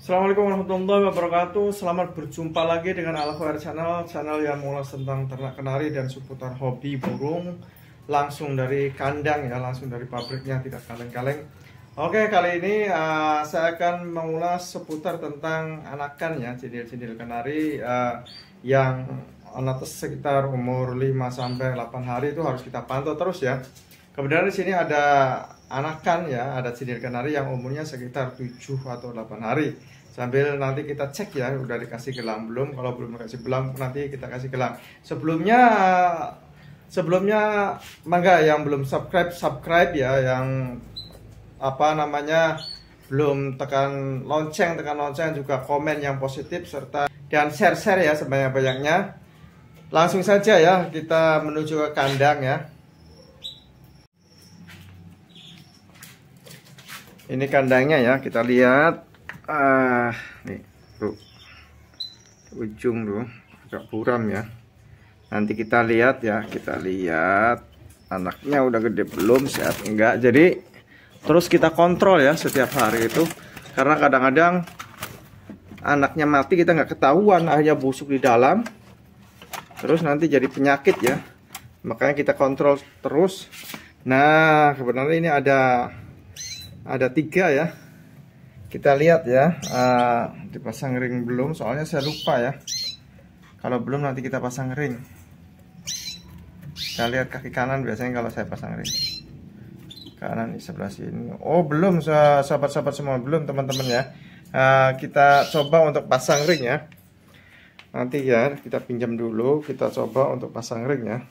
Assalamualaikum warahmatullahi wabarakatuh. Selamat berjumpa lagi dengan Al-Khair Channel yang mengulas tentang ternak kenari dan seputar hobi burung langsung dari kandang ya, langsung dari pabriknya, tidak kaleng-kaleng. Oke, kali ini saya akan mengulas seputar tentang anakan ya, cindil-cindil kenari yang netes sekitar umur 5-8 hari itu harus kita pantau terus ya. Kemudian di sini ada anakan ya, ada cindil kenari yang umurnya sekitar 7 atau 8 hari. Sambil nanti kita cek ya, udah dikasih gelang belum. Kalau belum dikasih gelang, nanti kita kasih gelang. Sebelumnya mangga yang belum subscribe ya, yang belum tekan lonceng juga komen yang positif serta dan share ya sebanyak-banyaknya. Langsung saja ya kita menuju ke kandang ya. Ini kandangnya ya, kita lihat. Nih tuh ujung tuh agak buram ya. Nanti kita lihat ya, anaknya udah gede belum, sehat enggak. Jadi terus kita kontrol ya setiap hari itu, karena kadang-kadang anaknya mati kita nggak ketahuan, akhirnya busuk di dalam, terus nanti jadi penyakit ya. Makanya kita kontrol terus. Nah kebetulan ini ada 3 ya. Kita lihat ya, dipasang ring belum, soalnya saya lupa ya. Kalau belum nanti kita pasang ring. Kita lihat kaki kanan biasanya kalau saya pasang ring. Kanan di sebelah sini. Oh belum, sahabat-sahabat semua, belum teman-teman ya. Kita coba untuk pasang ring ya. Nanti ya kita pinjam dulu, kita coba untuk pasang ring ya.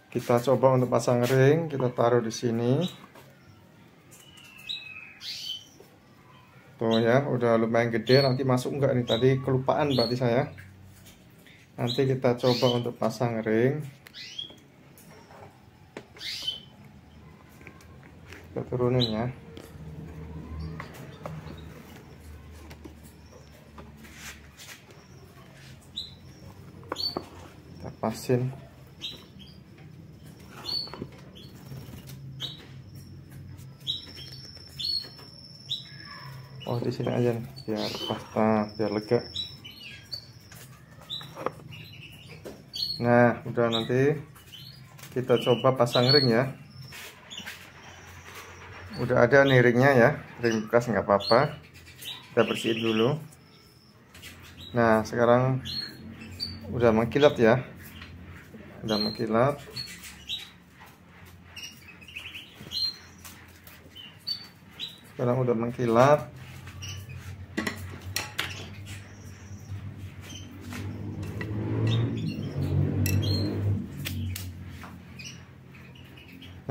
Kita coba untuk pasang ring, kita taruh di sini. Tuh ya, udah lumayan gede. Nanti masuk enggak nih, tadi kelupaan berarti saya. Nanti kita coba untuk pasang ring. Kita turunin ya. Kita pasin. Oh di sini aja nih, biar pas, biar lega. Nah udah, nanti kita coba pasang ring ya. Udah ada nih ringnya ya, ring bekas nggak apa-apa. Kita bersihin dulu. Nah sekarang udah mengkilat ya, udah mengkilat. Sekarang udah mengkilat.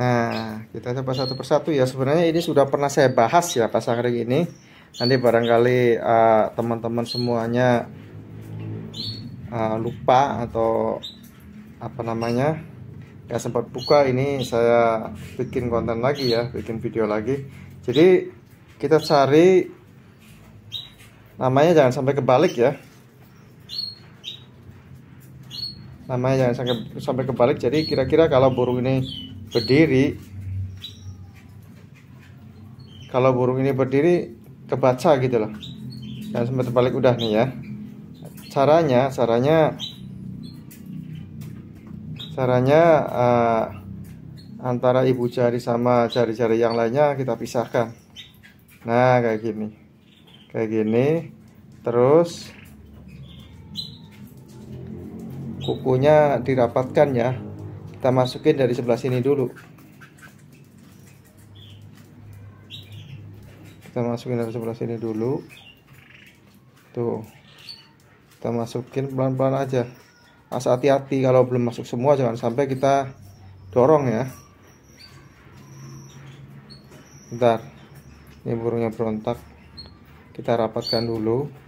Nah, kita coba satu persatu ya. Sebenarnya ini sudah pernah saya bahas ya, pasang ring ini. Nanti barangkali teman-teman semuanya lupa atau nggak sempat buka. Ini saya bikin konten lagi ya, bikin video lagi. Jadi kita cari namanya, jangan sampai kebalik ya. Namanya jangan sampai kebalik. Jadi kira-kira kalau burung ini berdiri, kebaca gitu loh. Jangan sampai terbalik. Udah nih ya. Caranya antara ibu jari sama jari-jari yang lainnya kita pisahkan. Nah kayak gini. Terus kukunya dirapatkan ya. Kita masukin dari sebelah sini dulu. Tuh. Kita masukin pelan-pelan aja. Asal hati-hati kalau belum masuk semua, jangan sampai kita dorong ya. Bentar. Ini burungnya berontak. Kita rapatkan dulu.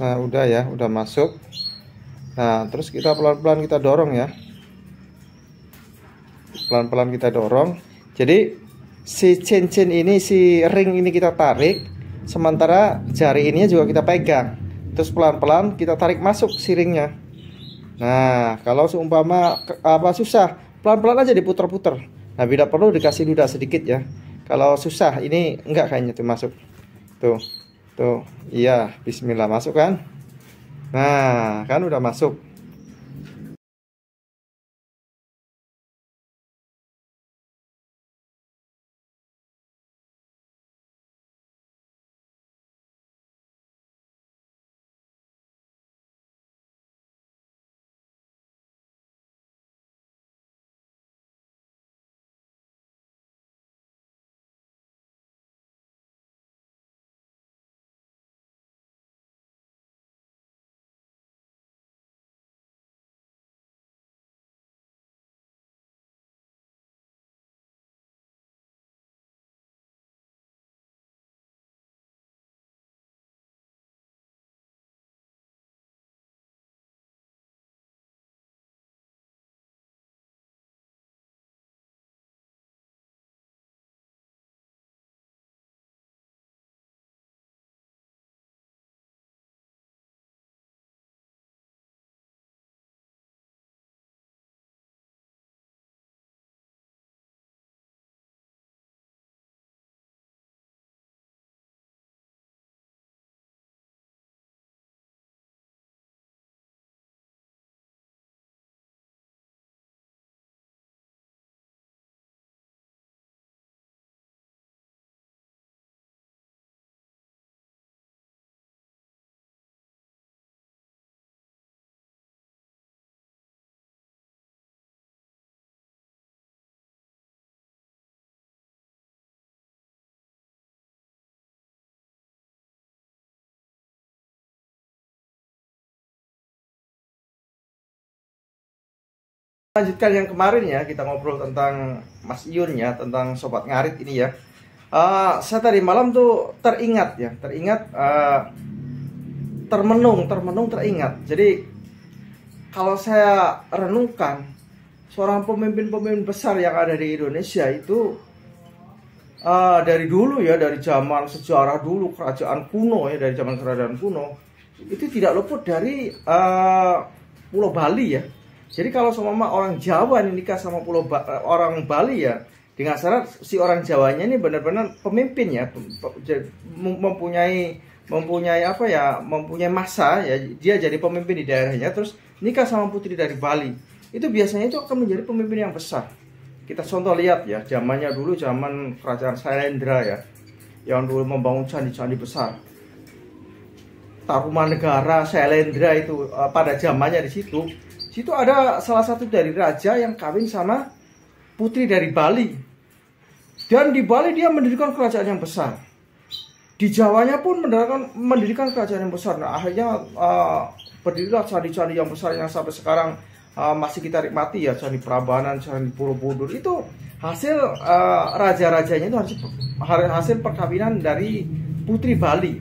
Nah udah ya, udah masuk. Nah terus kita pelan-pelan kita dorong ya. Pelan-pelan kita dorong. Jadi si cincin ini, si ring ini kita tarik, sementara jari ininya juga kita pegang. Terus pelan-pelan kita tarik masuk siringnya. Nah, kalau seumpama susah, pelan-pelan aja diputer-puter. Nah, bila perlu dikasih ludah sedikit ya. Kalau susah, ini enggak kayaknya tuh masuk. Tuh, iya, bismillah, masuk kan? Nah, kan udah masuk. Lanjutkan yang kemarin ya, kita ngobrol tentang Mas Iyun ya, tentang Sobat Ngarit ini ya. Saya tadi malam tuh teringat termenung teringat. Jadi kalau saya renungkan, seorang pemimpin-pemimpin besar yang ada di Indonesia itu dari dulu ya, dari zaman sejarah dulu, kerajaan kuno ya, dari zaman kerajaan kuno itu tidak luput dari Pulau Bali ya. Jadi kalau seumpama orang Jawa nih nikah sama orang Bali ya, dengan syarat si orang Jawanya ini benar-benar pemimpin ya, mempunyai apa ya, mempunyai masa ya, dia jadi pemimpin di daerahnya, terus nikah sama putri dari Bali. Itu biasanya itu akan menjadi pemimpin yang besar. Kita contoh lihat ya, zamannya dulu zaman kerajaan Sailendra ya, yang dulu membangun candi-candi besar. Tarumanegara, Sailendra itu pada zamannya di situ ada salah satu dari raja yang kawin sama putri dari Bali. Dan di Bali dia mendirikan kerajaan yang besar. Di Jawanya pun mendirikan kerajaan yang besar. Nah, akhirnya berdirilah candi-candi yang besar yang sampai sekarang masih kita nikmati ya, Candi Prambanan, Candi Borobudur. Itu hasil raja-rajanya itu hasil perkawinan dari putri Bali.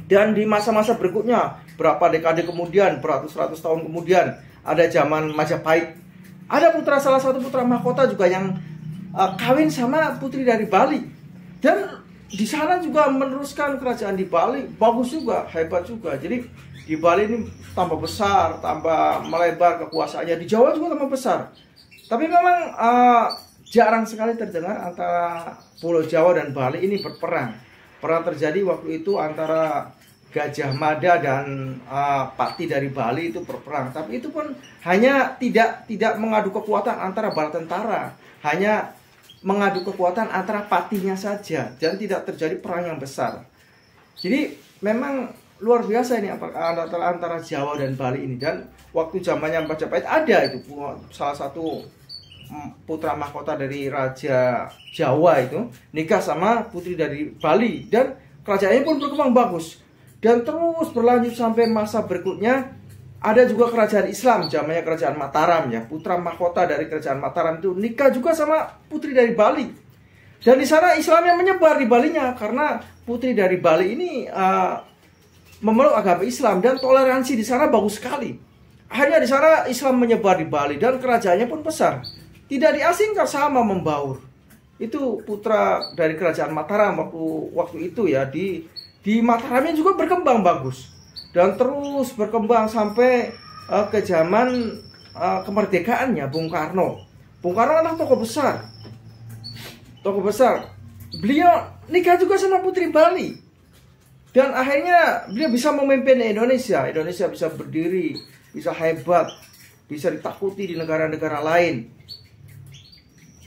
Dan di masa-masa berikutnya, berapa dekade kemudian, beratus-ratus tahun kemudian, ada zaman Majapahit. Ada salah satu putra mahkota juga yang kawin sama putri dari Bali. Dan di sana juga meneruskan kerajaan di Bali, bagus juga, hebat juga. Jadi di Bali ini tambah besar, tambah melebar kekuasaannya. Di Jawa juga tambah besar. Tapi memang jarang sekali terdengar antara Pulau Jawa dan Bali ini berperang. Perang terjadi waktu itu antara Gajah Mada dan Pati dari Bali itu berperang. Tapi itu pun hanya tidak mengadu kekuatan antara bala tentara, hanya mengadu kekuatan antara patinya saja, dan tidak terjadi perang yang besar. Jadi memang luar biasa ini antara Jawa dan Bali ini. Dan waktu zamannya Majapahit ada itu salah satu putra mahkota dari Raja Jawa itu nikah sama putri dari Bali, dan kerajaannya pun berkembang bagus. Dan terus berlanjut sampai masa berikutnya. Ada juga kerajaan Islam, zamannya kerajaan Mataram ya. Putra mahkota dari kerajaan Mataram itu nikah juga sama putri dari Bali. Dan di sana Islam yang menyebar di Balinya, karena putri dari Bali ini memeluk agama Islam, dan toleransi di sana bagus sekali. Akhirnya di sana Islam menyebar di Bali, dan kerajaannya pun besar. Tidak diasingkan, sama membaur. Itu putra dari kerajaan Mataram waktu itu ya, di Mataramnya juga berkembang bagus. dan terus berkembang sampai ke zaman kemerdekaannya Bung Karno. Bung Karno adalah tokoh besar. Tokoh besar. Beliau nikah juga sama Putri Bali. Dan akhirnya beliau bisa memimpin Indonesia. Indonesia bisa berdiri, bisa hebat, bisa ditakuti di negara-negara lain.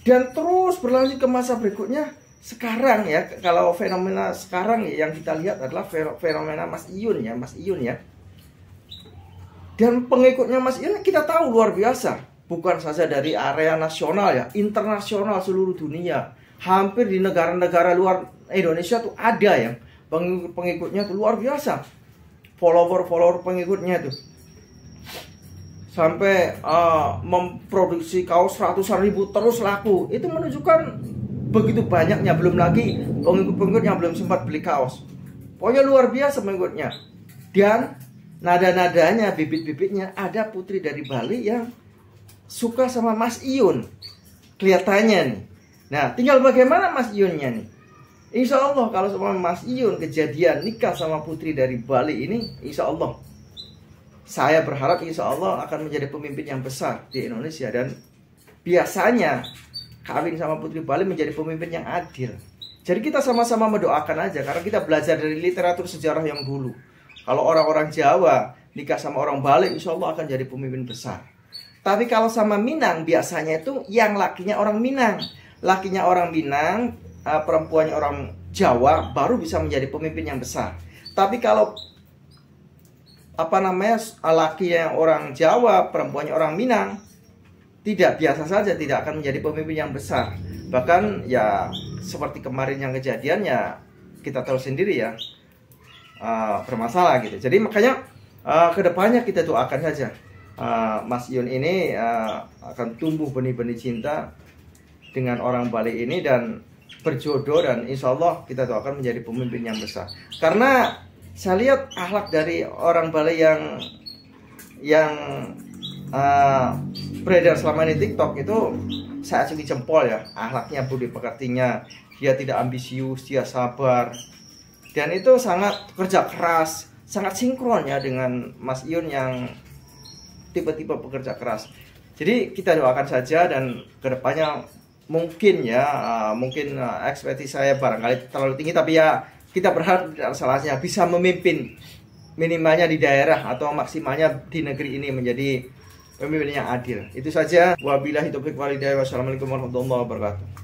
Dan terus berlanjut ke masa berikutnya. Sekarang ya, kalau fenomena sekarang ya, yang kita lihat adalah fenomena Mas Iyun ya. Dan pengikutnya Mas Iyun kita tahu luar biasa. Bukan saja dari area nasional ya, internasional seluruh dunia. Hampir di negara-negara luar Indonesia tuh ada yang pengikutnya tuh luar biasa. Follower pengikutnya tuh. Sampai memproduksi kaos ratusan ribu terus laku. Itu menunjukkan begitu banyaknya, belum lagi pengikut-pengikut yang belum sempat beli kaos. Pokoknya luar biasa pengikutnya. Dan nada-nadanya, bibit-bibitnya ada putri dari Bali yang suka sama Mas Iyun. Kelihatannya nih. Nah, tinggal bagaimana Mas Iyunnya nih. Insya Allah kalau sama Mas Iyun kejadian nikah sama putri dari Bali ini, insya Allah saya berharap insya Allah akan menjadi pemimpin yang besar di Indonesia. Dan biasanya kawin sama putri Bali menjadi pemimpin yang adil. Jadi kita sama-sama mendoakan aja, karena kita belajar dari literatur sejarah yang dulu. Kalau orang-orang Jawa nikah sama orang Bali, insya Allah akan jadi pemimpin besar. Tapi kalau sama Minang, biasanya itu yang lakinya orang Minang. Lakinya orang Minang, perempuannya orang Jawa, baru bisa menjadi pemimpin yang besar. Tapi kalau laki yang orang Jawa, perempuannya orang Minang, tidak, biasa saja, tidak akan menjadi pemimpin yang besar. Bahkan ya seperti kemarin yang kejadian ya kita tahu sendiri ya, bermasalah gitu. Jadi makanya kedepannya kita doakan saja Mas Iyun ini akan tumbuh benih-benih cinta dengan orang Bali ini dan berjodoh, dan insya Allah kita doakan menjadi pemimpin yang besar. Karena saya lihat akhlak dari orang Bali yang beredar selama ini TikTok itu saya acungi jempol ya. Akhlaknya, budi pekertinya, dia tidak ambisius, dia sabar, dan itu sangat kerja keras, sangat sinkron ya dengan Mas Iyun yang tipe-tipe pekerja keras. Jadi kita doakan saja, dan kedepannya mungkin ya ekspektasi saya barangkali terlalu tinggi, tapi ya kita berharap tidak salahnya bisa memimpin minimalnya di daerah atau maksimalnya di negeri ini menjadi pemimpin yang adil. Itu saja. Wabillahi taufiq walhidayah. Wassalamualaikum warahmatullahi wabarakatuh.